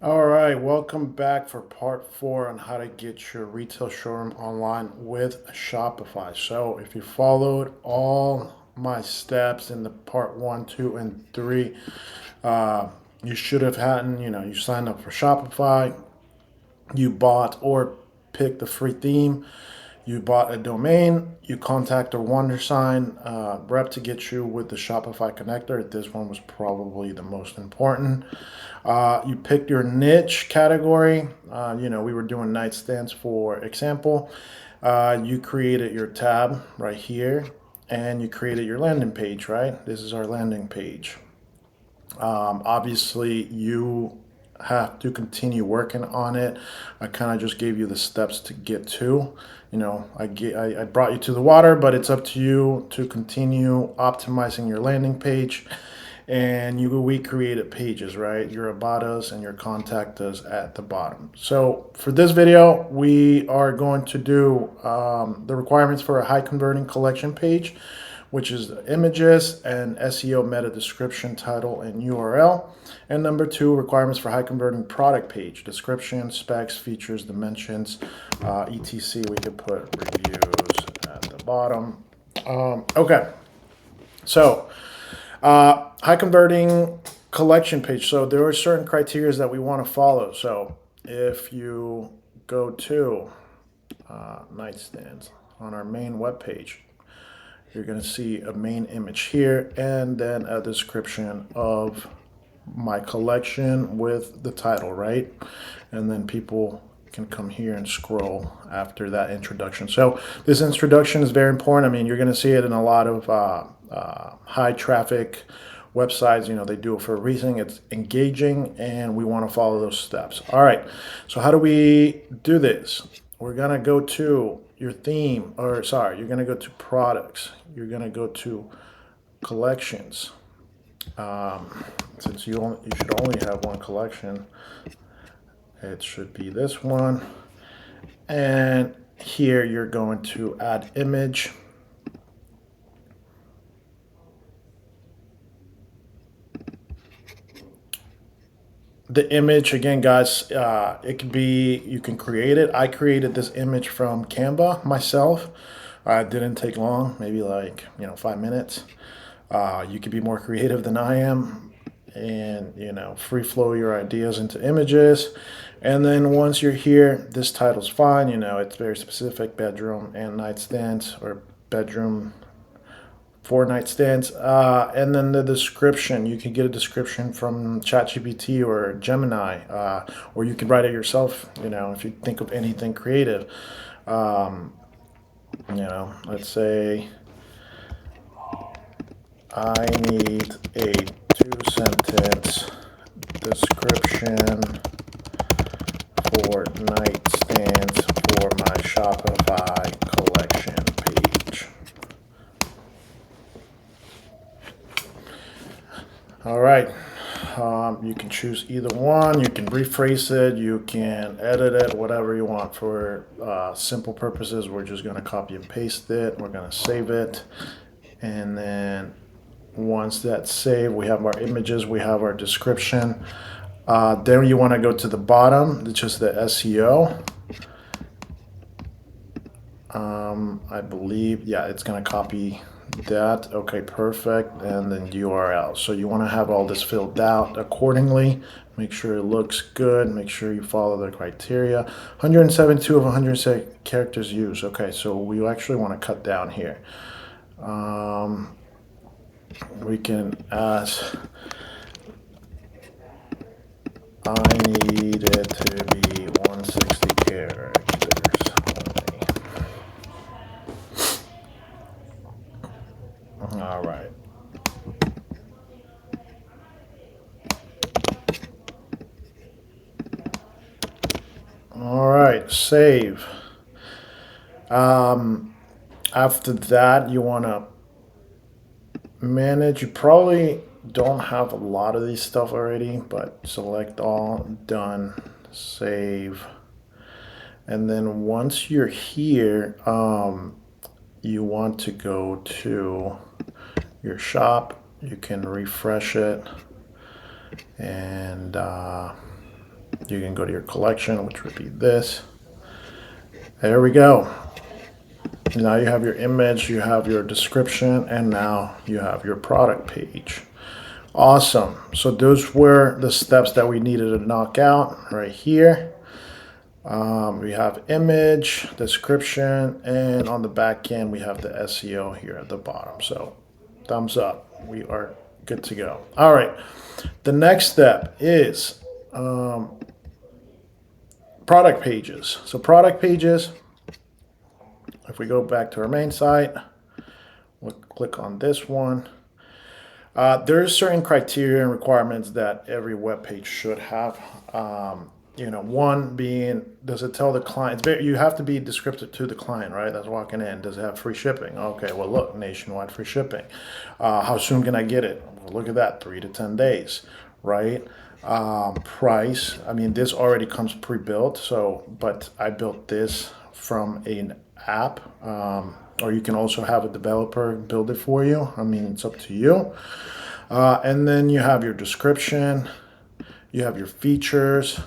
All right, welcome back for part four on how to get your retail showroom online with Shopify. So, if you followed all my steps in the part one, two, and three, uh, you should have had, you signed up for Shopify, you bought or picked the free theme, you bought a domain, you contact a WonderSign rep to get you with the Shopify connector. This one was probably the most important. You picked your niche category. We were doing nightstands for example. You created your tab right here and you created your landing page, right? This is our landing page. Obviously, you have to continue working on it. I kind of just gave you the steps to get to. I brought you to the water, but it's up to you to continue optimizing your landing page. And we created pages, right? Your about us and your contact us at the bottom. So for this video, we are going to do the requirements for a high converting collection page, which is the images and SEO meta description, title, and URL. And number two, requirements for high converting product page, description, specs, features, dimensions, etc. We could put reviews at the bottom. Okay, so high converting collection page. So there are certain criteria that we want to follow. So if you go to nightstands on our main web page, you're going to see a main image here and then a description of my collection with the title, right? And then people can come here and scroll after that introduction. So this introduction is very important. I mean, you're going to see it in a lot of high traffic websites. They do it for a reason. It's engaging and we want to follow those steps. All right, so how do we do this? We're going to go to your theme, or sorry, you're going to go to products. You're going to go to collections. Since you should only have one collection, it should be this one. And here you're going to add image. The image, again, guys, it can be, you can create it. I created this image from Canva myself. It didn't take long, maybe like 5 minutes. You could be more creative than I am, and free flow your ideas into images. And then once you're here, this title's fine. It's very specific: bedroom and nightstands, or bedroom for nightstands. And then the description, you can get a description from ChatGPT or Gemini, or you can write it yourself, if you think of anything creative. Let's say I need a 2-sentence description for nightstands for my Shopify collection page. All right. You can choose either one. You can rephrase it. You can edit it, whatever you want. For simple purposes, we're just going to copy and paste it. We're going to save it. And then once that's saved, we have our images, we have our description. Then you want to go to the bottom, it's just the SEO. I believe, yeah, it's going to copy that. Okay, perfect. And then URL. So you want to have all this filled out accordingly. Make sure it looks good. Make sure you follow the criteria. 172 of 106 characters used. Okay, so we actually want to cut down here. We can ask, I need it to be 160 characters only. All right. All right, save. After that, you want to manage. You probably don't have a lot of these stuff already, but select all, done, save. And then once you're here, you want to go to your shop. You can refresh it, and You can go to your collection, which would be this. There we go. Now you have your image, you have your description, and now you have your product page. Awesome. So those were the steps that we needed to knock out right here. We have image, description, and on the back end, we have the SEO here at the bottom. So thumbs up. We are good to go. All right. The next step is product pages. So product pages, if we go back to our main site, we'll click on this one. There's certain criteria and requirements that every web page should have. One being, does it tell the client? You have to be descriptive to the client, right? That's walking in. Does it have free shipping? Okay, well, look, nationwide free shipping. How soon can I get it? Well, look at that, 3 to 10 days, right? Price. I mean, this already comes pre-built. But I built this from an app, or you can also have a developer build it for you. I mean, it's up to you. And then you have your description, you have your features,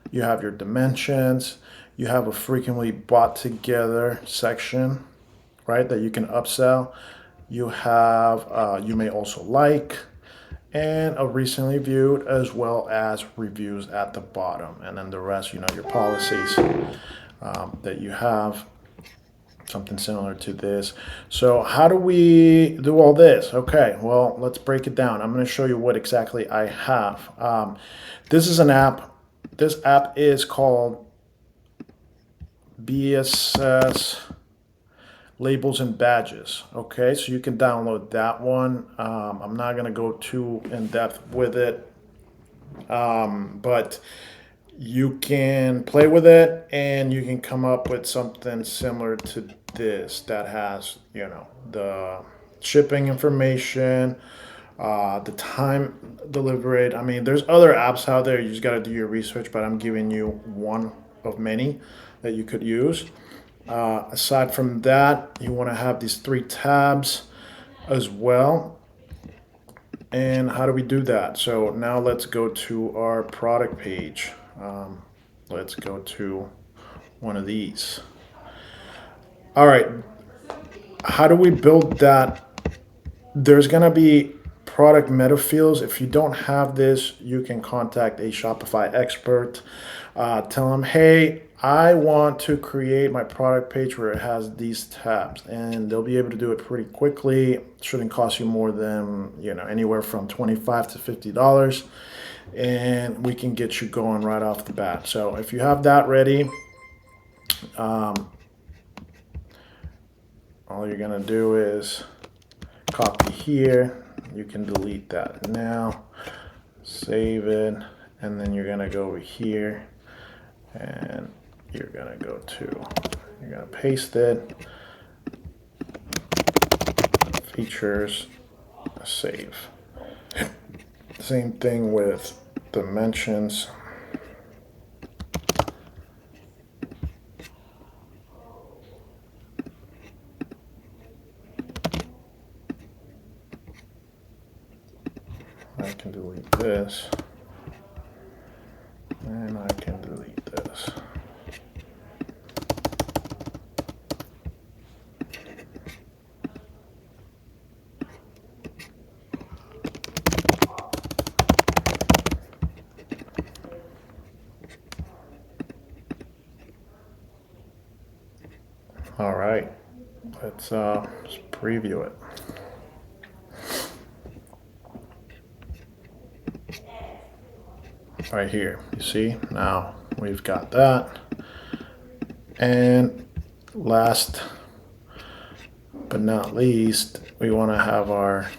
you have your dimensions, you have a frequently bought together section, right, that you can upsell. You have, you may also like, and a recently viewed, as well as reviews at the bottom. And then the rest, your policies that you have. Something similar to this. So how do we do all this? Okay, well, let's break it down. I'm going to show you what exactly I have. This is an app. This app is called BSS Labels and Badges. Okay, so you can download that one. I'm not going to go too in depth with it, but you can play with it and you can come up with something similar to this that has, the shipping information, the time delivered. I mean, there's other apps out there. You just got to do your research, but I'm giving you one of many that you could use. Aside from that, you want to have these 3 tabs as well. And how do we do that? So now let's go to our product page. Let's go to one of these. All right, how do we build that? There's gonna be product meta fields. If you don't have this, you can contact a Shopify expert. Tell them, hey, I want to create my product page where it has these tabs, and they'll be able to do it pretty quickly. It shouldn't cost you more than, anywhere from $25 to $50. And we can get you going right off the bat. So if you have that ready, all you're gonna do is copy here. You can delete that now, save it, and then you're gonna go over here and you're gonna paste it, features, save. Same thing with dimensions. I can delete this, and I can delete this. All right, let's preview it. Right here, you see, now we've got that. And last but not least, we want to have our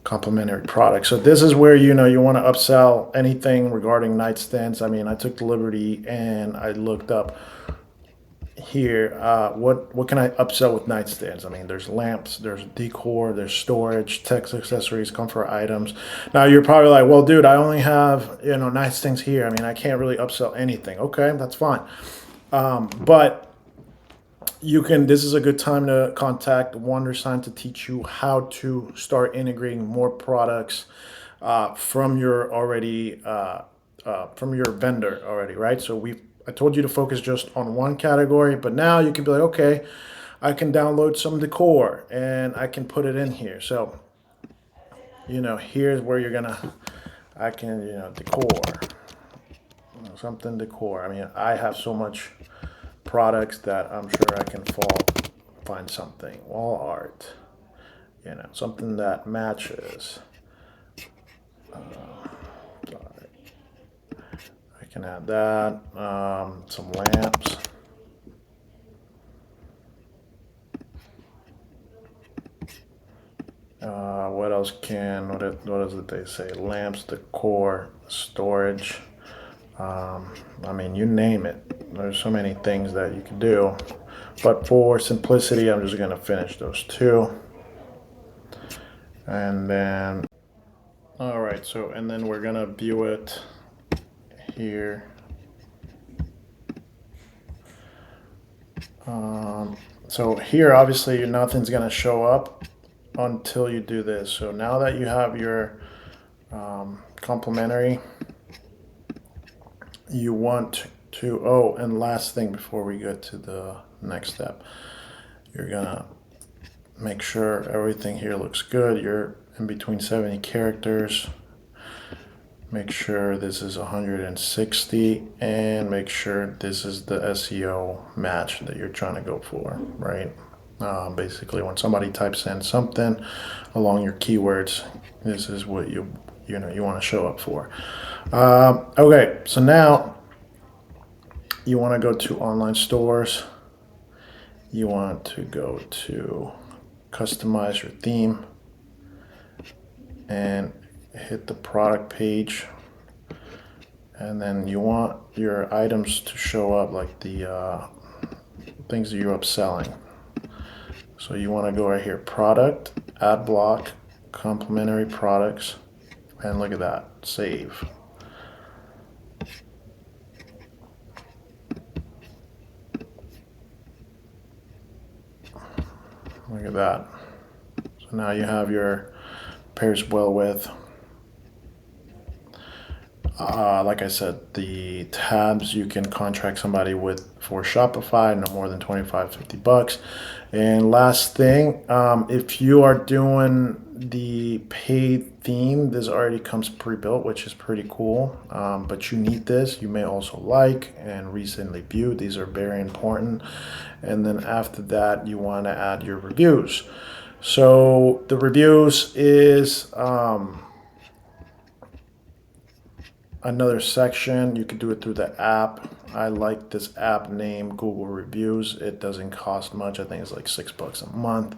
complementary product. So this is where you want to upsell anything regarding nightstands. I mean, I took the liberty and I looked up here, what can I upsell with nightstands? I mean, there's lamps, there's decor, there's storage, text accessories, comfort items. Now you're probably like, well, dude, I only have nightstands here. I mean, I can't really upsell anything. Okay, that's fine. But you can. This is a good time to contact Wondersign to teach you how to start integrating more products from your already from your vendor already, right? So I told you to focus just on one category, but now you can be like, okay, I can download some decor and I can put it in here. So, here's where I can, decor, something decor. I mean, I have so much products that I'm sure I can find something. Wall art, something that matches. I can add that. Some lamps. What else what else did they say? Lamps, decor, storage. I mean, you name it. There's so many things that you can do. But for simplicity, I'm just going to finish those two. And then, all right, so, and then we're going to view it here. So here, obviously, nothing's going to show up until you do this. So now that you have your complimentary, you want to, oh, and last thing before we get to the next step, you're gonna make sure everything here looks good. You're in between 70 characters. Make sure this is 160 and make sure this is the SEO match that you're trying to go for, right? Basically, when somebody types in something along your keywords, this is what you want to show up for. Okay, so now you want to go to online stores. You want to go to customize your theme and hit the product page. And then you want your items to show up like the things that you're upselling. So you want to go right here, product, ad block, complementary products, and look at that, save. Look at that. So now you have your pairs well with. Like I said, the tabs you can contract somebody with for Shopify, no more than 25, 50 bucks. And last thing, if you are doing the paid theme, this already comes pre-built, which is pretty cool. But you need this. You may also like and recently viewed. These are very important. And then after that, you want to add your reviews. So the reviews is another section. You can do it through the app. I like this app name, Google Reviews. It doesn't cost much. I think it's like $6 a month.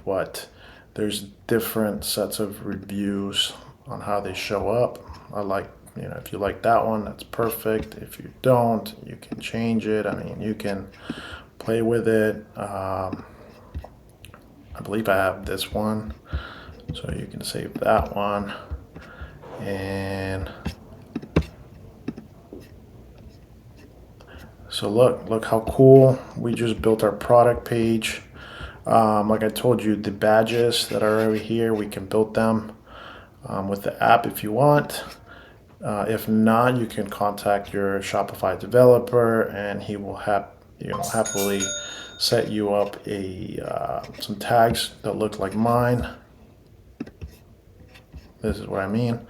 But there's different sets of reviews on how they show up. I like, if you like that one, that's perfect. If you don't, you can change it. I mean, you can play with it. I believe I have this one, so you can save that one. And so look how cool. We just built our product page. Like I told you, the badges that are over here, we can build them with the app if you want. If not, you can contact your Shopify developer and he will happily set you up some tags that look like mine. This is what I mean.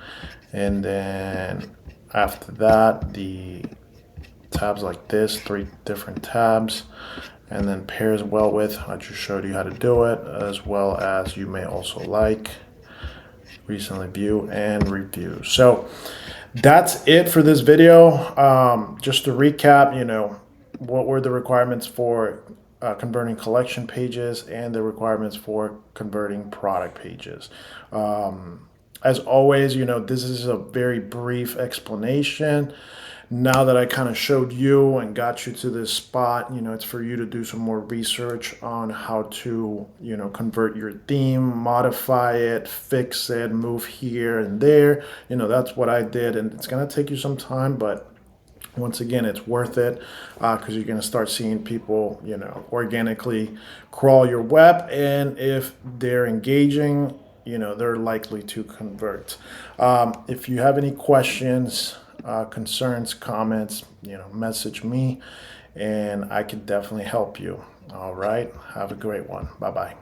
And then after that, the tabs like this, 3 different tabs, and then pairs well with. I just showed you how to do it, as well as you may also like, recently view, and review. So that's it for this video. Just to recap, what were the requirements for converting collection pages and the requirements for converting product pages. As always, this is a very brief explanation. Now that I kind of showed you and got you to this spot, it's for you to do some more research on how to, convert your theme, modify it, fix it, move here and there. That's what I did, and it's going to take you some time, but once again, it's worth it because you're going to start seeing people, organically crawl your web. And if they're engaging, they're likely to convert. If you have any questions, concerns, comments, message me and I can definitely help you. All right. Have a great one. Bye bye.